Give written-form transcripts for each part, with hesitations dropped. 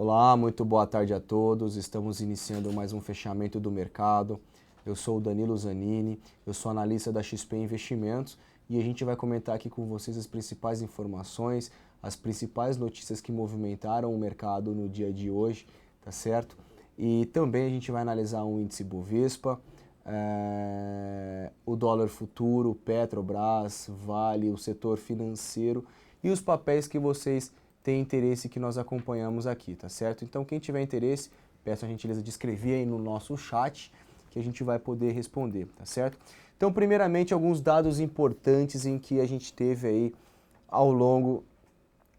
Olá, muito boa tarde a todos. Estamos iniciando mais um fechamento do mercado. Eu sou o Danilo Zanini, eu sou analista da XP Investimentos e a gente vai comentar aqui com vocês as principais informações, as principais notícias que movimentaram o mercado no dia de hoje, tá certo? E também a gente vai analisar o índice Bovespa, o dólar futuro, Petrobras, Vale, o setor financeiro e os papéis que vocês têm interesse que nós acompanhamos aqui, tá certo? Então quem tiver interesse, peço a gentileza de escrever aí no nosso chat que a gente vai poder responder, tá certo? Então, primeiramente, alguns dados importantes em que a gente teve aí ao longo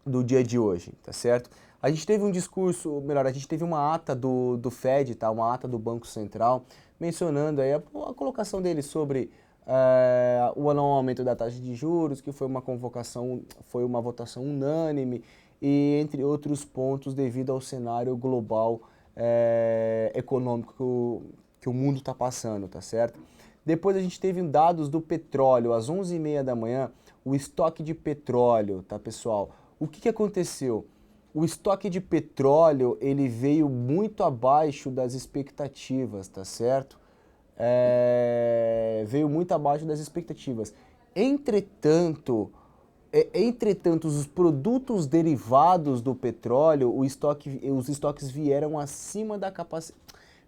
do dia de hoje, tá certo? A gente teve um discurso, melhor, a gente teve uma ata do Fed, tá? Uma ata do Banco Central, mencionando aí a colocação dele sobre o não aumento da taxa de juros, que foi uma convocação, foi uma votação unânime, e entre outros pontos devido ao cenário global econômico que o mundo está passando, tá certo? Depois a gente teve dados do petróleo, às 11h30 da manhã, o estoque de petróleo, tá pessoal? O que aconteceu? O estoque de petróleo, ele veio muito abaixo das expectativas, tá certo? Veio muito abaixo das expectativas. Entretanto, os produtos derivados do petróleo, os estoques vieram acima da capacidade,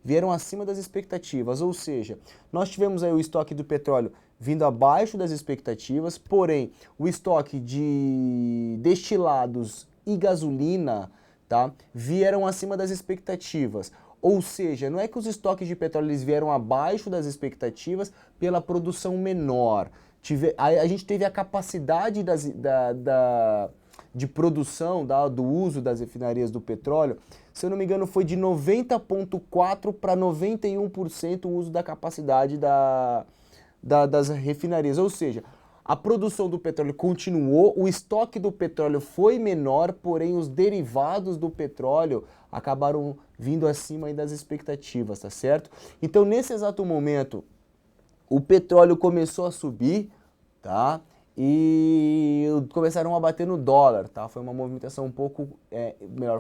vieram acima das expectativas, ou seja, nós tivemos aí o estoque do petróleo vindo abaixo das expectativas, porém o estoque de destilados e gasolina, tá, vieram acima das expectativas. Ou seja, não é que os estoques de petróleo eles vieram abaixo das expectativas pela produção menor. A gente teve a capacidade de produção, do uso das refinarias do petróleo, se eu não me engano, foi de 90,4% para 91% o uso da capacidade das refinarias. Ou seja, a produção do petróleo continuou, o estoque do petróleo foi menor, porém os derivados do petróleo acabaram vindo acima aí das expectativas, tá certo? Então, nesse exato momento, o petróleo começou a subir, tá? E começaram a bater no dólar, tá? Foi uma movimentação um pouco,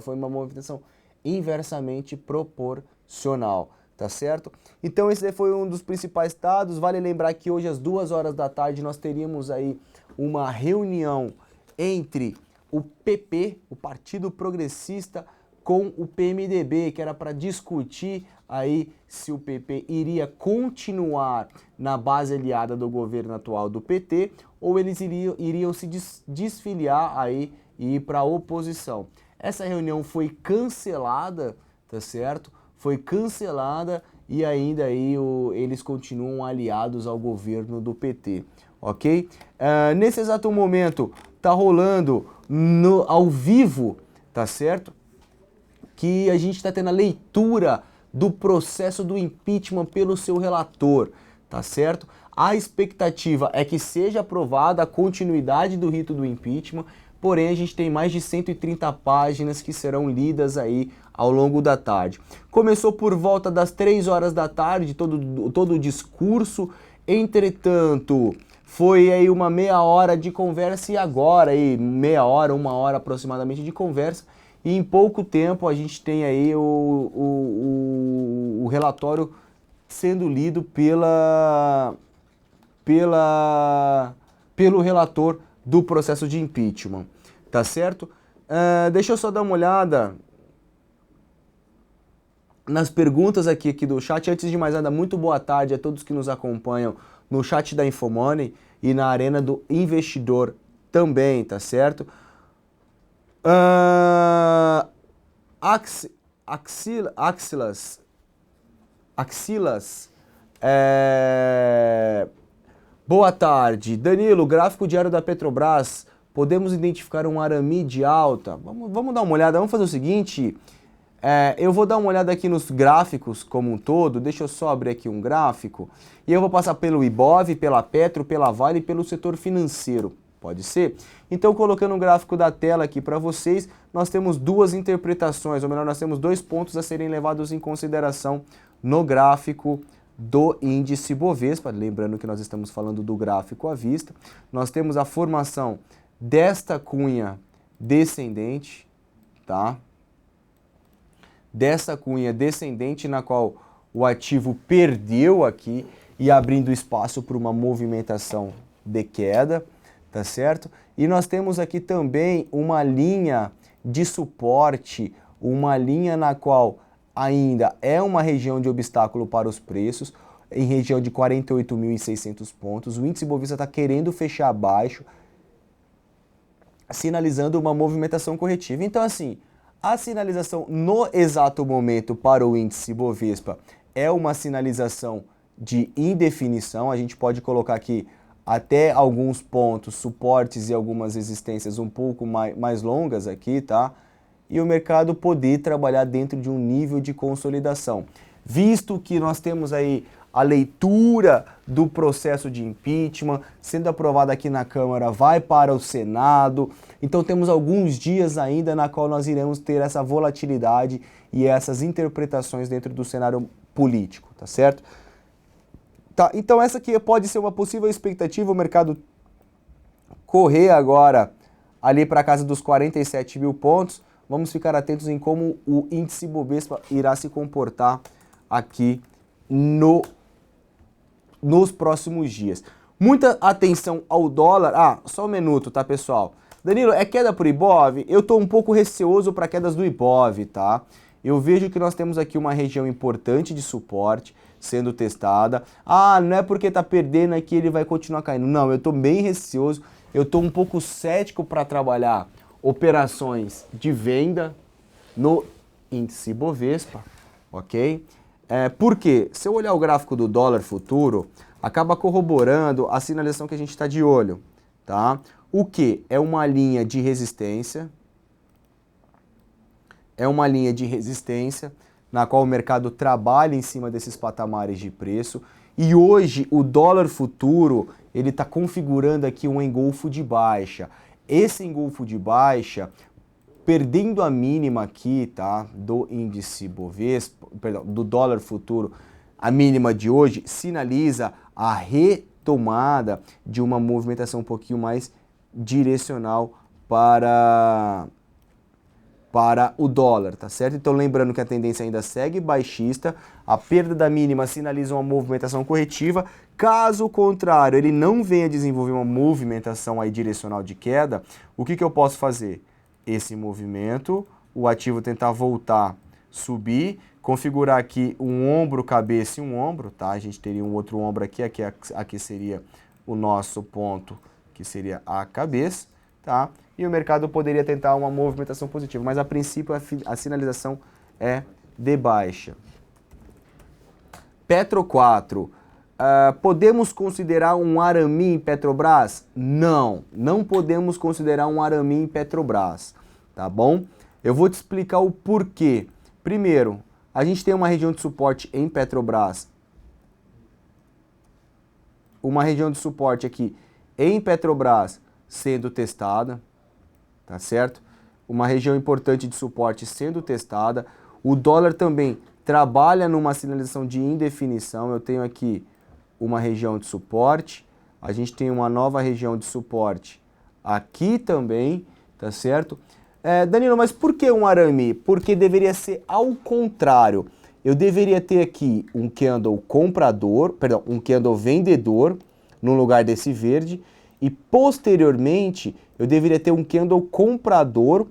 foi uma movimentação inversamente proporcional, tá certo? Então esse foi um dos principais dados. Vale lembrar que hoje às 2h da tarde nós teríamos aí uma reunião entre o PP, o Partido Progressista, com o PMDB, que era para discutir aí se o PP iria continuar na base aliada do governo atual do PT ou eles iriam se desfiliar aí e ir para a oposição. Essa reunião foi cancelada, tá certo? Foi cancelada e ainda aí eles continuam aliados ao governo do PT, ok? Nesse exato momento tá rolando ao vivo, tá certo? Que a gente está tendo a leitura do processo do impeachment pelo seu relator, tá certo? A expectativa é que seja aprovada a continuidade do rito do impeachment, porém a gente tem mais de 130 páginas que serão lidas aí ao longo da tarde. Começou por volta das 3h da tarde, todo o discurso, entretanto, foi aí uma meia hora de conversa e agora aí meia hora, 1h aproximadamente de conversa, e em pouco tempo a gente tem aí o relatório sendo lido pelo relator do processo de impeachment, tá certo? Deixa eu só dar uma olhada nas perguntas aqui do chat. Antes de mais nada, muito boa tarde a todos que nos acompanham no chat da Infomoney e na Arena do Investidor também, tá certo? Axilas, boa tarde. Danilo, gráfico diário da Petrobras, podemos identificar um arame de alta? Vamos dar uma olhada, vamos fazer o seguinte, eu vou dar uma olhada aqui nos gráficos como um todo, deixa eu só abrir aqui um gráfico, e eu vou passar pelo Ibov, pela Petro, pela Vale e pelo setor financeiro. Pode ser? Então, colocando um gráfico da tela aqui para vocês, nós temos duas interpretações, ou melhor, nós temos dois pontos a serem levados em consideração no gráfico do índice Bovespa. Lembrando que nós estamos falando do gráfico à vista. Nós temos a formação desta cunha descendente, tá? dessa cunha descendente na qual o ativo perdeu aqui e abrindo espaço para uma movimentação de queda, tá certo? E nós temos aqui também uma linha de suporte, uma linha na qual ainda é uma região de obstáculo para os preços, em região de 48.600 pontos. O índice Bovespa está querendo fechar abaixo, sinalizando uma movimentação corretiva. Então, assim, a sinalização no exato momento para o índice Bovespa é uma sinalização de indefinição. A gente pode colocar aqui até alguns pontos, suportes e algumas resistências um pouco mais longas aqui, tá? E o mercado poder trabalhar dentro de um nível de consolidação. Visto que nós temos aí a leitura do processo de impeachment, sendo aprovado aqui na Câmara, vai para o Senado. Então temos alguns dias ainda na qual nós iremos ter essa volatilidade e essas interpretações dentro do cenário político, tá certo? Tá, então essa aqui pode ser uma possível expectativa, o mercado correr agora ali para a casa dos 47 mil pontos. Vamos ficar atentos em como o índice Bovespa irá se comportar aqui nos próximos dias. Muita atenção ao dólar. Ah, só um minuto, tá, pessoal? Danilo, é queda por Ibov? Eu estou um pouco receoso para quedas do Ibov, tá? Eu vejo que nós temos aqui uma região importante de suporte sendo testada. Ah, não é porque tá perdendo aqui ele vai continuar caindo. Não, eu estou bem receoso. Eu estou um pouco cético para trabalhar operações de venda no índice Bovespa, ok? Porque se eu olhar o gráfico do dólar futuro, acaba corroborando a sinalização que a gente está de olho, tá? O que? É uma linha de resistência, na qual o mercado trabalha em cima desses patamares de preço, e hoje o dólar futuro, ele está configurando aqui um engolfo de baixa. Esse engolfo de baixa, perdendo a mínima aqui, tá, do índice Bovespa, perdão, do dólar futuro, a mínima de hoje, sinaliza a retomada de uma movimentação um pouquinho mais direcional para o dólar, tá certo? Então lembrando que a tendência ainda segue baixista, a perda da mínima sinaliza uma movimentação corretiva, caso contrário, ele não venha desenvolver uma movimentação aí direcional de queda, o que eu posso fazer? Esse movimento, o ativo tentar voltar, subir, configurar aqui um ombro, cabeça e um ombro, tá? A gente teria um outro ombro aqui, aqui seria o nosso ponto, que seria a cabeça, tá? E o mercado poderia tentar uma movimentação positiva, mas a princípio a sinalização é de baixa. Petro 4. Podemos considerar um arame em Petrobras? Não, não podemos considerar um arame em Petrobras, tá bom? Eu vou te explicar o porquê. Primeiro, a gente tem uma região de suporte em Petrobras, uma região de suporte aqui em Petrobras sendo testada, tá certo? Uma região importante de suporte sendo testada. O dólar também trabalha numa sinalização de indefinição. Eu tenho aqui uma região de suporte, a gente tem uma nova região de suporte aqui também, tá certo? Danilo, mas por que um arame? Porque deveria ser ao contrário. Eu deveria ter aqui um candle comprador, perdão, um candle vendedor no lugar desse verde e posteriormente eu deveria ter um candle comprador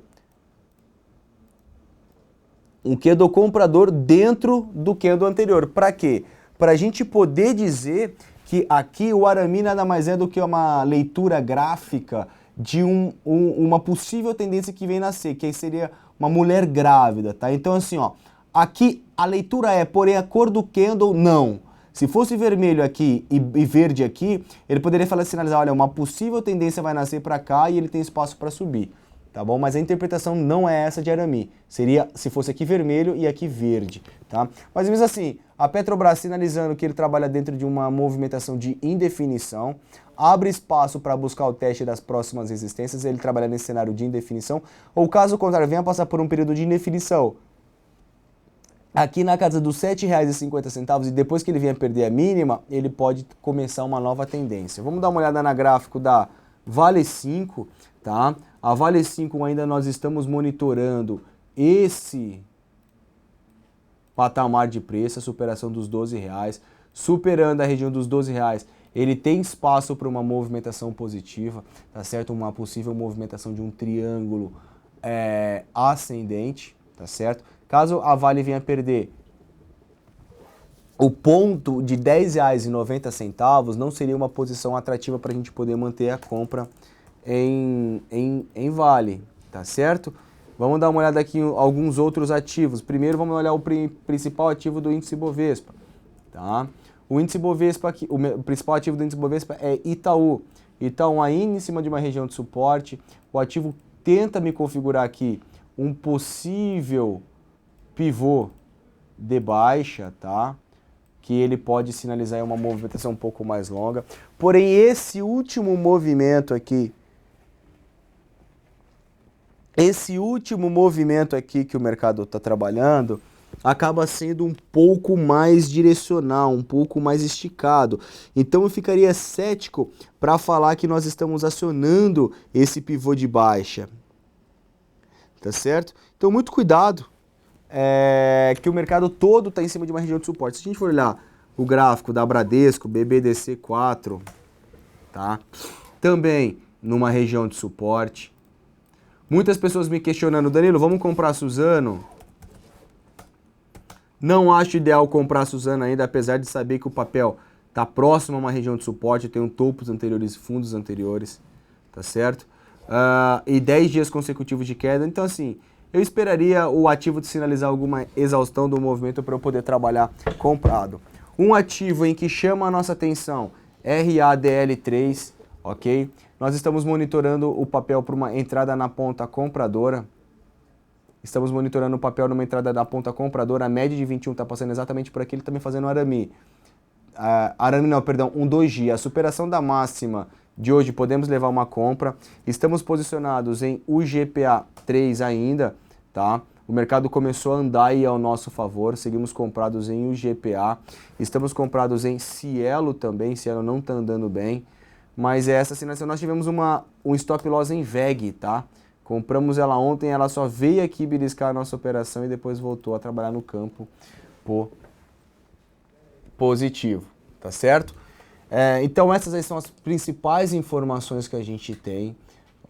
dentro do candle anterior. Para quê? Para a gente poder dizer que aqui o arame nada mais é do que uma leitura gráfica de uma possível tendência que vem nascer, que aí seria uma mulher grávida, tá? Então assim, ó, aqui a leitura porém a cor do candle, não. Se fosse vermelho aqui e verde aqui, ele poderia sinalizar, olha, uma possível tendência vai nascer para cá e ele tem espaço para subir, tá bom? Mas a interpretação não é essa de arame. Seria se fosse aqui vermelho e aqui verde, tá? Mas mesmo assim, a Petrobras sinalizando que ele trabalha dentro de uma movimentação de indefinição, abre espaço para buscar o teste das próximas resistências, ele trabalha nesse cenário de indefinição, ou caso contrário, venha passar por um período de indefinição aqui na casa dos R$ 7,50 e depois que ele venha perder a mínima, ele pode começar uma nova tendência. Vamos dar uma olhada na gráfico da Vale 5, tá? A Vale 5 ainda nós estamos monitorando esse patamar de preço, a superação dos R$ 12. Superando a região dos R$ 12, ele tem espaço para uma movimentação positiva, tá certo? Uma possível movimentação de um triângulo ascendente, tá certo? Caso a Vale venha perder o ponto de R$ 10,90, não seria uma posição atrativa para a gente poder manter a compra em Vale, tá certo? Vamos dar uma olhada aqui em alguns outros ativos. Primeiro vamos olhar o principal ativo do índice Bovespa, tá? O índice Bovespa aqui, o principal ativo do índice Bovespa é Itaú. Itaú ainda em cima de uma região de suporte. O ativo tenta me configurar aqui um possível pivô de baixa, tá? Que ele pode sinalizar uma movimentação um pouco mais longa. Porém, esse último movimento aqui que o mercado está trabalhando, acaba sendo um pouco mais direcional, um pouco mais esticado. Então eu ficaria cético para falar que nós estamos acionando esse pivô de baixa. Tá certo? Então muito cuidado, que o mercado todo está em cima de uma região de suporte. Se a gente for olhar o gráfico da Bradesco, BBDC4, tá? Também numa região de suporte. Muitas pessoas me questionando, Danilo, vamos comprar a Suzano? Não acho ideal comprar a Suzano ainda, apesar de saber que o papel está próximo a uma região de suporte, tem topos anteriores e fundos anteriores, tá certo? E 10 dias consecutivos de queda, então assim, eu esperaria o ativo de sinalizar alguma exaustão do movimento para eu poder trabalhar comprado. Um ativo em que chama a nossa atenção, RADL3, ok? Nós estamos monitorando o papel para uma entrada na ponta compradora. Estamos monitorando o papel numa entrada da ponta compradora, a média de 21 está passando exatamente por aqui, ele também fazendo arame. Um doji. A superação da máxima de hoje, podemos levar uma compra. Estamos posicionados em UGPA 3 ainda, tá? O mercado começou a andar aí ao nosso favor, seguimos comprados em UGPA. Estamos comprados em Cielo também, Cielo não está andando bem. Mas essa sinalização, nós tivemos um stop loss em VEG, tá? Compramos ela ontem, ela só veio aqui beliscar a nossa operação e depois voltou a trabalhar no campo positivo, tá certo? Então essas aí são as principais informações que a gente tem,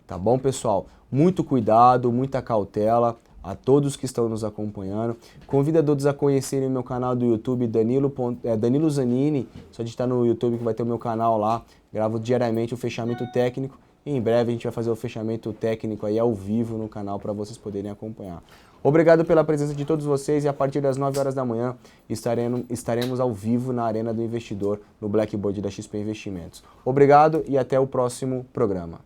tá bom, pessoal? Muito cuidado, muita cautela a todos que estão nos acompanhando. Convido a todos a conhecerem o meu canal do YouTube, Danilo Zanini, só digitar no YouTube que vai ter o meu canal lá, gravo diariamente o fechamento técnico. E em breve a gente vai fazer o fechamento técnico aí ao vivo no canal para vocês poderem acompanhar. Obrigado pela presença de todos vocês e a partir das 9 horas da manhã estaremos ao vivo na Arena do Investidor, no Blackboard da XP Investimentos. Obrigado e até o próximo programa.